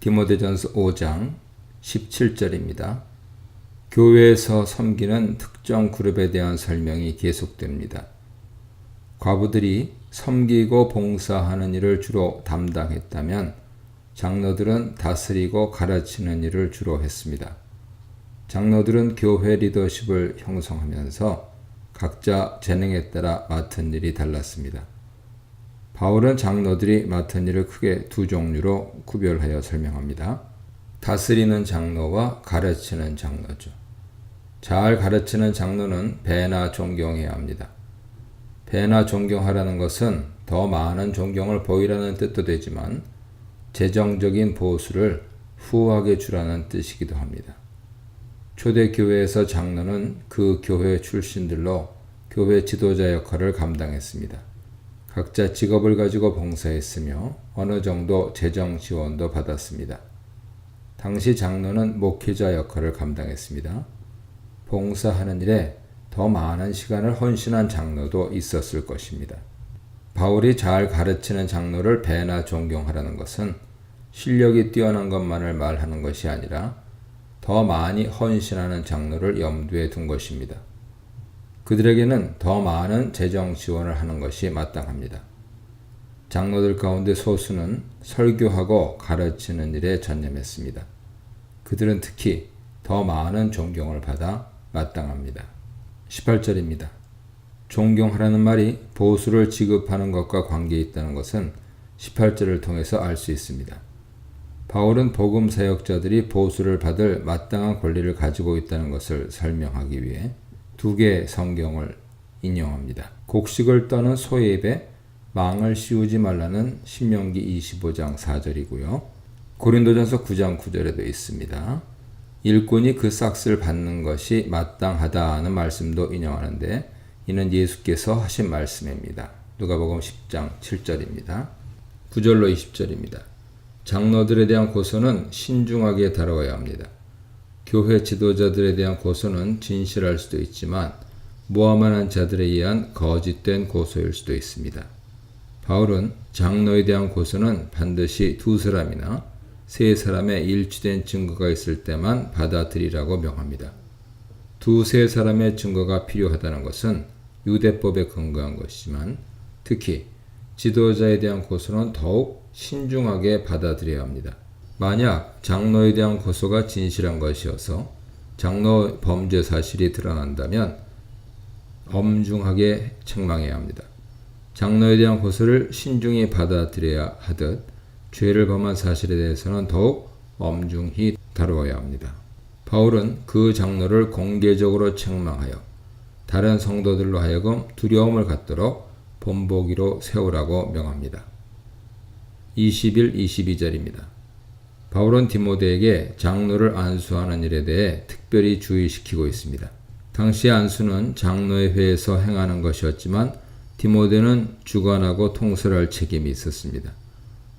디모데전서 5장 17절입니다. 교회에서 섬기는 특정 그룹에 대한 설명이 계속됩니다. 과부들이 섬기고 봉사하는 일을 주로 담당했다면 장로들은 다스리고 가르치는 일을 주로 했습니다. 장로들은 교회 리더십을 형성하면서 각자 재능에 따라 맡은 일이 달랐습니다. 바울은 장로들이 맡은 일을 크게 두 종류로 구별하여 설명합니다. 다스리는 장로와 가르치는 장로죠. 잘 가르치는 장로는 배나 존경해야 합니다. 배나 존경하라는 것은 더 많은 존경을 보이라는 뜻도 되지만 재정적인 보수를 후하게 주라는 뜻이기도 합니다. 초대교회에서 장로는 그 교회 출신들로 교회 지도자 역할을 감당했습니다. 각자 직업을 가지고 봉사했으며 어느 정도 재정 지원도 받았습니다. 당시 장로는 목회자 역할을 감당했습니다. 봉사하는 일에 더 많은 시간을 헌신한 장로도 있었을 것입니다. 바울이 잘 가르치는 장로를 배나 존경하라는 것은 실력이 뛰어난 것만을 말하는 것이 아니라 더 많이 헌신하는 장로를 염두에 둔 것입니다. 그들에게는 더 많은 재정 지원을 하는 것이 마땅합니다. 장로들 가운데 소수는 설교하고 가르치는 일에 전념했습니다. 그들은 특히 더 많은 존경을 받아 마땅합니다. 18절입니다. 존경하라는 말이 보수를 지급하는 것과 관계 있다는 것은 18절을 통해서 알 수 있습니다. 바울은 복음 사역자들이 보수를 받을 마땅한 권리를 가지고 있다는 것을 설명하기 위해 두 개의 성경을 인용합니다. 곡식을 떠는 소의 입에 망을 씌우지 말라는 신명기 25장 4절이고요. 고린도전서 9장 9절에도 있습니다. 일꾼이 그 싹을 받는 것이 마땅하다는 말씀도 인용하는데 이는 예수께서 하신 말씀입니다. 누가복음 10장 7절입니다. 9절로 20절입니다. 장로들에 대한 고소는 신중하게 다뤄야 합니다. 교회 지도자들에 대한 고소는 진실할 수도 있지만 모함하는 자들에 의한 거짓된 고소일 수도 있습니다. 바울은 장로에 대한 고소는 반드시 두 사람이나 세 사람의 일치된 증거가 있을 때만 받아들이라고 명합니다. 두세 사람의 증거가 필요하다는 것은 유대법에 근거한 것이지만 특히 지도자에 대한 고소는 더욱 신중하게 받아들여야 합니다. 만약 장로에 대한 고소가 진실한 것이어서 장로 범죄 사실이 드러난다면 엄중하게 책망해야 합니다. 장로에 대한 고소를 신중히 받아들여야 하듯 죄를 범한 사실에 대해서는 더욱 엄중히 다루어야 합니다. 바울은 그 장로를 공개적으로 책망하여 다른 성도들로 하여금 두려움을 갖도록 본보기로 세우라고 명합니다. 21, 22절입니다. 바울은 디모데에게 장로를 안수하는 일에 대해 특별히 주의시키고 있습니다. 당시 안수는 장로의 회에서 행하는 것이었지만 디모데는 주관하고 통솔할 책임이 있었습니다.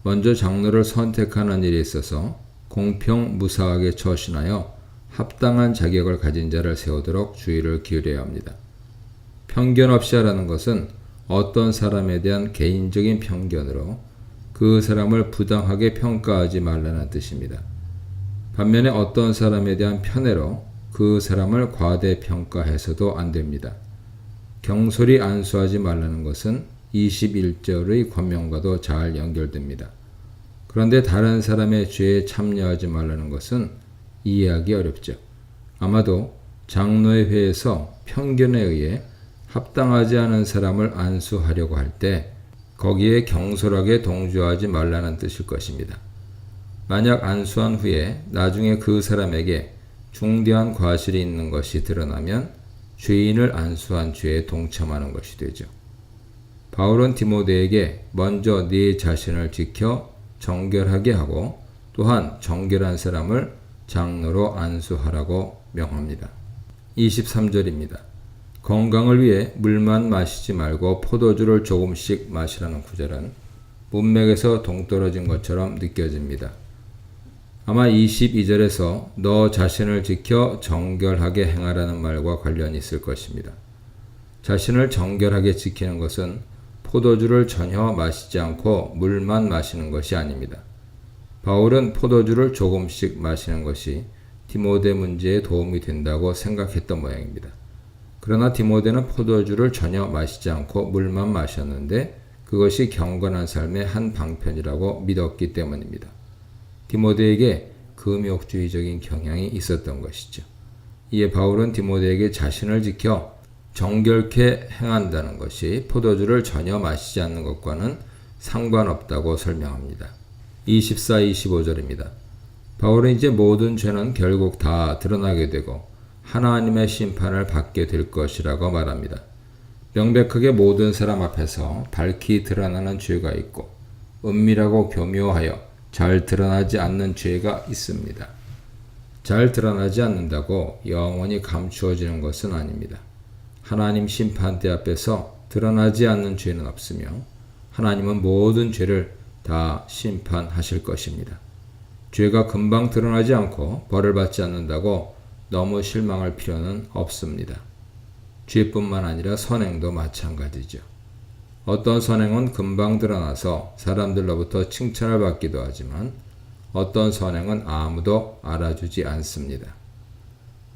먼저 장로를 선택하는 일에 있어서 공평무사하게 처신하여 합당한 자격을 가진 자를 세우도록 주의를 기울여야 합니다. 편견 없이 하라는 것은 어떤 사람에 대한 개인적인 편견으로 그 사람을 부당하게 평가하지 말라는 뜻입니다. 반면에 어떤 사람에 대한 편애로 그 사람을 과대평가해서도 안 됩니다. 경솔히 안수하지 말라는 것은 21절의 권명과도 잘 연결됩니다. 그런데 다른 사람의 죄에 참여하지 말라는 것은 이해하기 어렵죠. 아마도 장로의 회에서 편견에 의해 합당하지 않은 사람을 안수하려고 할 때 거기에 경솔하게 동조하지 말라는 뜻일 것입니다. 만약 안수한 후에 나중에 그 사람에게 중대한 과실이 있는 것이 드러나면 죄인을 안수한 죄에 동참하는 것이 되죠. 바울은 디모데에게 먼저 네 자신을 지켜 정결하게 하고 또한 정결한 사람을 장로로 안수하라고 명합니다. 23절입니다. 건강을 위해 물만 마시지 말고 포도주를 조금씩 마시라는 구절은 문맥에서 동떨어진 것처럼 느껴집니다. 아마 22절에서 너 자신을 지켜 정결하게 행하라는 말과 관련이 있을 것입니다. 자신을 정결하게 지키는 것은 포도주를 전혀 마시지 않고 물만 마시는 것이 아닙니다. 바울은 포도주를 조금씩 마시는 것이 디모데 문제에 도움이 된다고 생각했던 모양입니다. 그러나 디모데는 포도주를 전혀 마시지 않고 물만 마셨는데 그것이 경건한 삶의 한 방편이라고 믿었기 때문입니다. 디모데에게 금욕주의적인 경향이 있었던 것이죠. 이에 바울은 디모데에게 자신을 지켜 정결케 행한다는 것이 포도주를 전혀 마시지 않는 것과는 상관없다고 설명합니다. 24, 25절입니다. 바울은 이제 모든 죄는 결국 다 드러나게 되고 하나님의 심판을 받게 될 것이라고 말합니다. 명백하게 모든 사람 앞에서 밝히 드러나는 죄가 있고 은밀하고 교묘하여 잘 드러나지 않는 죄가 있습니다. 잘 드러나지 않는다고 영원히 감추어지는 것은 아닙니다. 하나님 심판대 앞에서 드러나지 않는 죄는 없으며 하나님은 모든 죄를 다 심판하실 것입니다. 죄가 금방 드러나지 않고 벌을 받지 않는다고 너무 실망할 필요는 없습니다. 죄뿐만 아니라 선행도 마찬가지죠. 어떤 선행은 금방 드러나서 사람들로부터 칭찬을 받기도 하지만 어떤 선행은 아무도 알아주지 않습니다.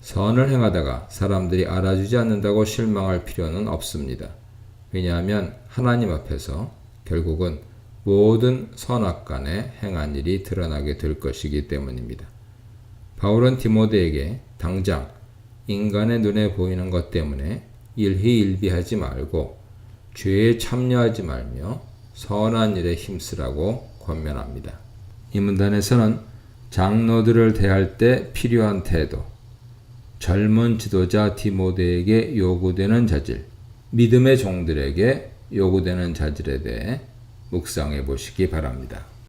선을 행하다가 사람들이 알아주지 않는다고 실망할 필요는 없습니다. 왜냐하면 하나님 앞에서 결국은 모든 선악간에 행한 일이 드러나게 될 것이기 때문입니다. 바울은 디모데에게 당장 인간의 눈에 보이는 것 때문에 일희일비하지 말고 죄에 참여하지 말며 선한 일에 힘쓰라고 권면합니다. 이 문단에서는 장로들을 대할 때 필요한 태도, 젊은 지도자 디모데에게 요구되는 자질, 믿음의 종들에게 요구되는 자질에 대해 묵상해 보시기 바랍니다.